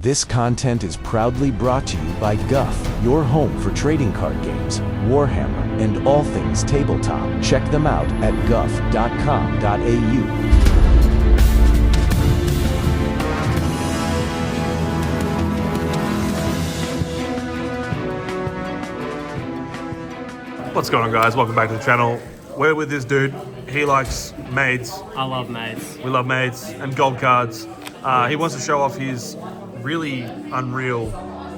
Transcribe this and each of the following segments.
This content is proudly brought to you by Guff, your home for trading card games, Warhammer, and all things tabletop. Check them out at guff.com.au. What's going on, guys? Welcome back to the channel. We're with this dude. He likes maids. I love maids. We love maids and gold cards. He wants to show off his really unreal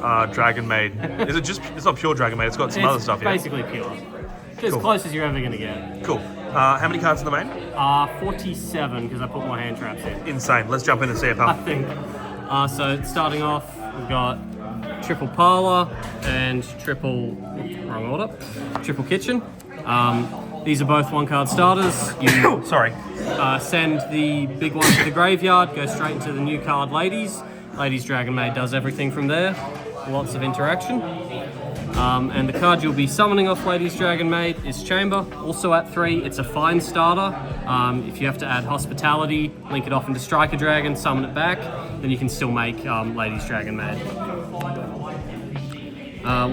Dragonmaid. Is it just, it's not pure Dragonmaid, it's got some other stuff here. Basically pure. As Cool. close as you're ever going to get. Cool. How many cards in the main? 47, because I put more hand traps in. Insane. Let's jump in and see it, I pal. think. So starting off, we've got triple parlor and triple kitchen. These are both one card starters. You Sorry. send the big one to the graveyard, go straight into the new card ladies. Ladies Dragonmaid does everything from there. Lots of interaction. And the card you'll be summoning off Ladies Dragonmaid is Chamber, also at 3. It's a fine starter. If you have to add Hospitality, link it off into Striker Dragon, summon it back, then you can still make Ladies Dragonmaid.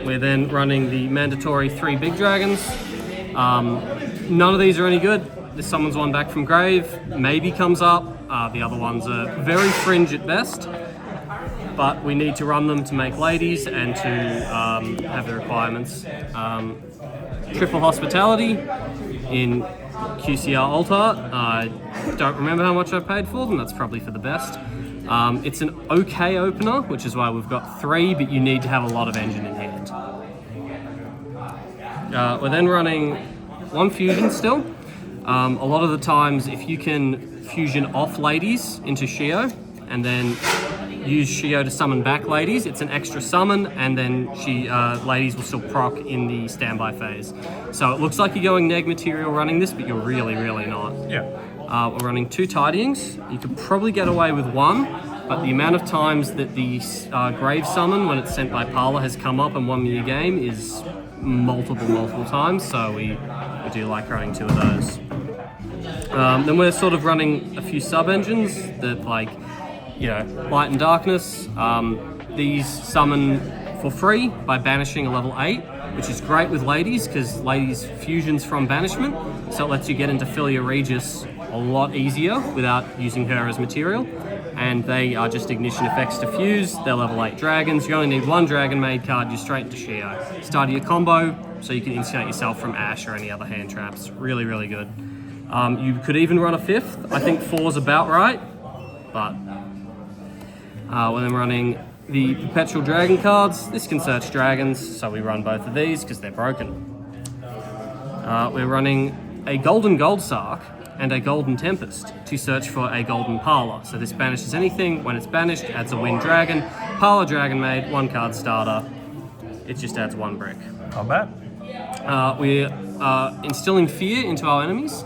We're then running the mandatory 3 big dragons. None of these are any good. This summons one back from grave, maybe comes up. The other ones are very fringe at best. But we need to run them to make ladies and to have the requirements. Triple Hospitality in QCR Alt Art. I don't remember how much I paid for them, that's probably for the best. It's an okay opener, which is why we've got 3, but you need to have a lot of engine in hand. We're then running 1 fusion still. A lot of the times, if you can fusion off ladies into Shio, and then use Shio to summon back ladies, it's an extra summon, and then ladies will still proc in the standby phase. So it looks like you're going neg material running this, but you're really, really not. Yeah. We're running 2 tidyings. You could probably get away with 1, but the amount of times that the grave summon, when it's sent by Parlor, has come up and won me a game is multiple times, so we do like running 2 of those. Then we're sort of running a few sub-engines that, like, Light and Darkness. These summon for free by banishing a level 8, which is great with ladies because ladies fusions from banishment, so it lets you get into Philia Regis a lot easier without using her as material. And they are just ignition effects to fuse. They're level 8 dragons. You only need 1 Dragonmaid card, you're straight into Shio. Start your combo so you can insert yourself from Ashe or any other hand traps. Really, really good. You could even run a 5th. I think 4's about right, but we're then running the Perpetual Dragon cards. This can search dragons, so we run both of these because they're broken. We're running a Golden Goldsark and a Golden Tempest to search for a Golden Parlor. So this banishes anything. When it's banished, adds a Wind Dragon. Parlor Dragonmaid, 1 card starter. It just adds 1 brick. Not bad. We're instilling fear into our enemies.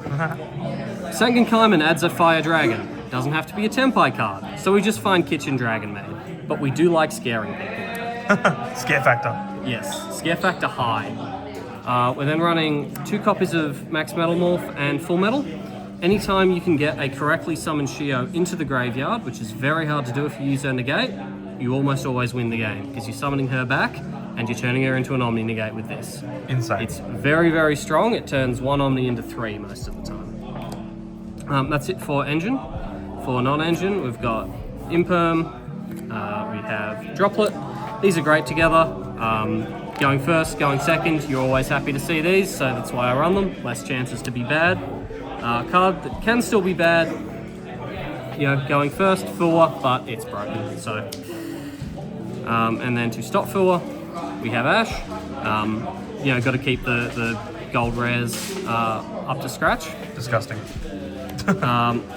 Sangenkaimen adds a Fire Dragon. Doesn't have to be a Tempai card, so we just find Kitchen Dragonmaid. But we do like scaring people. Scare factor. Yes, scare factor high. We're then running 2 copies of Max Metal Morph and Full Metal. Anytime you can get a correctly summoned Shio into the graveyard, which is very hard to do if you use her negate, you almost always win the game, because you're summoning her back and you're turning her into an Omni negate with this. Insane. It's very, very strong. It turns 1 Omni into 3 most of the time. That's it for engine. For non-engine, we've got Imperm, we have Droplet. These are great together. Going first, going second, you're always happy to see these, so that's why I run them. Less chances to be bad. Card that can still be bad, going first, Fua, but it's broken, so. And then to stop Fua, we have Ashe. Got to keep the gold rares up to scratch. Disgusting.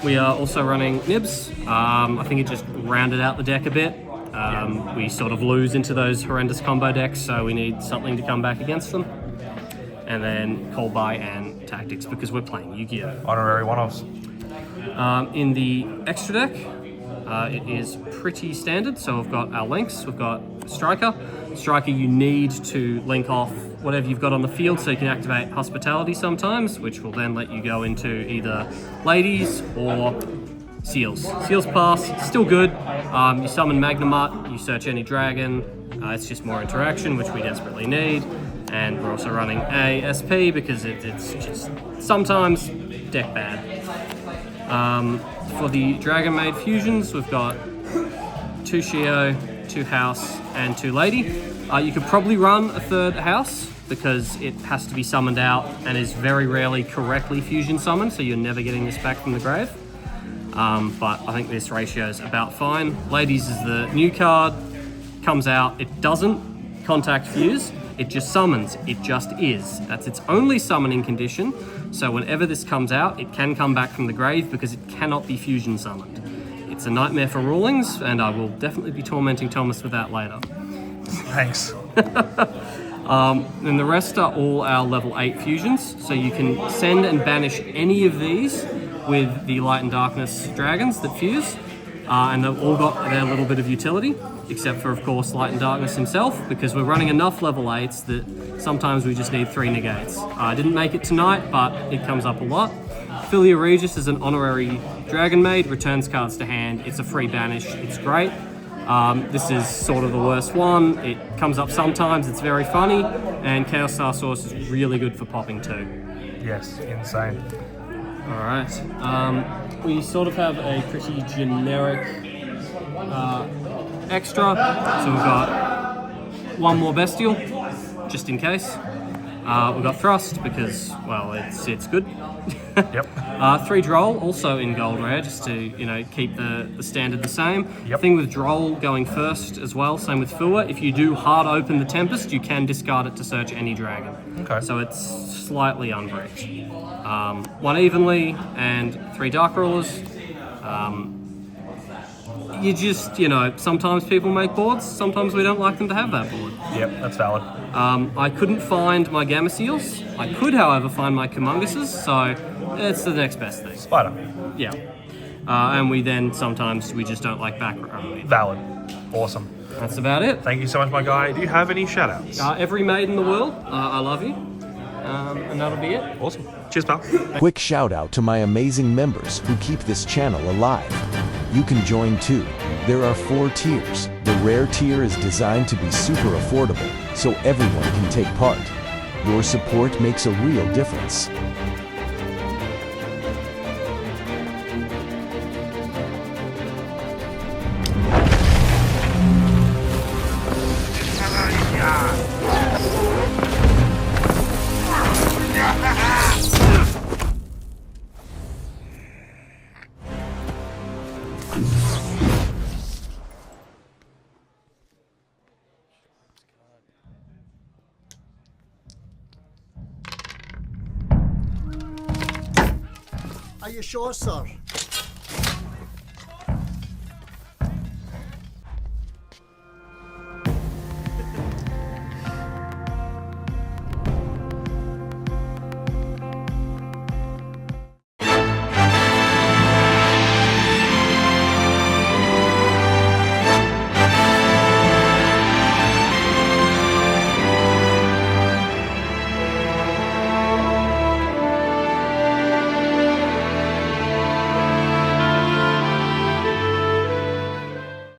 We are also running Nibs. I think it just rounded out the deck a bit. We sort of lose into those horrendous combo decks, so we need something to come back against them. And then Call By and Tactics, because we're playing Yu-Gi-Oh! Honorary one-offs. In the extra deck, it is pretty standard. So we've got our links, we've got Striker. Striker, you need to link off whatever you've got on the field so you can activate Hospitality sometimes, which will then let you go into either ladies or Seals. Seals pass, still good. You summon Magnamut, you search any dragon. It's just more interaction, which we desperately need. And we're also running a SP because it's just sometimes deck bad. For the Dragonmaid fusions, we've got 2 Shio, 2 House, and 2 Lady. You could probably run a 3rd House because it has to be summoned out and is very rarely correctly fusion summoned, so you're never getting this back from the grave. But I think this ratio is about fine. Ladies is the new card, comes out, it doesn't contact fuse, it just summons, it just is. That's its only summoning condition, so whenever this comes out, it can come back from the grave because it cannot be fusion summoned. It's a nightmare for rulings, and I will definitely be tormenting Thomas with that later. Thanks. And the rest are all our level 8 fusions, so you can send and banish any of these with the Light and Darkness dragons that fuse, and they've all got their little bit of utility, except for, of course, Light and Darkness himself, because we're running enough level 8s that sometimes we just need 3 negates. I didn't make it tonight, but it comes up a lot. Philia Regis is an honorary Dragonmaid, returns cards to hand, it's a free banish, it's great. This is sort of the worst one. It comes up sometimes, it's very funny, and Chaos Star Source is really good for popping too. Yes, insane. Alright, we sort of have a pretty generic extra, so we've got 1 more Bestial, just in case. We've got Thrust because, well, it's good. Yep. 3 Droll, also in gold rare, just to keep the standard the same. Yep. Thing with Droll going first as well, same with Fua. If you do hard open the Tempest, you can discard it to search any dragon. Okay. So it's slightly unbricked. 1 Evenly and 3 Dark Rulers. You just, sometimes people make boards, sometimes we don't like them to have that board. Yep, that's valid. I couldn't find my Gamma Seals. I could, however, find my Kumunguses, so it's the next best thing. Spider. Yeah. And we just don't like background. Valid. Awesome. That's about it. Thank you so much, my guy. Do you have any shout-outs? Every maid in the world, I love you. And that'll be it. Awesome. Cheers, pal. Quick shout out to my amazing members who keep this channel alive. You can join too. There are 4 tiers. The rare tier is designed to be super affordable, so everyone can take part. Your support makes a real difference. Are you sure, sir?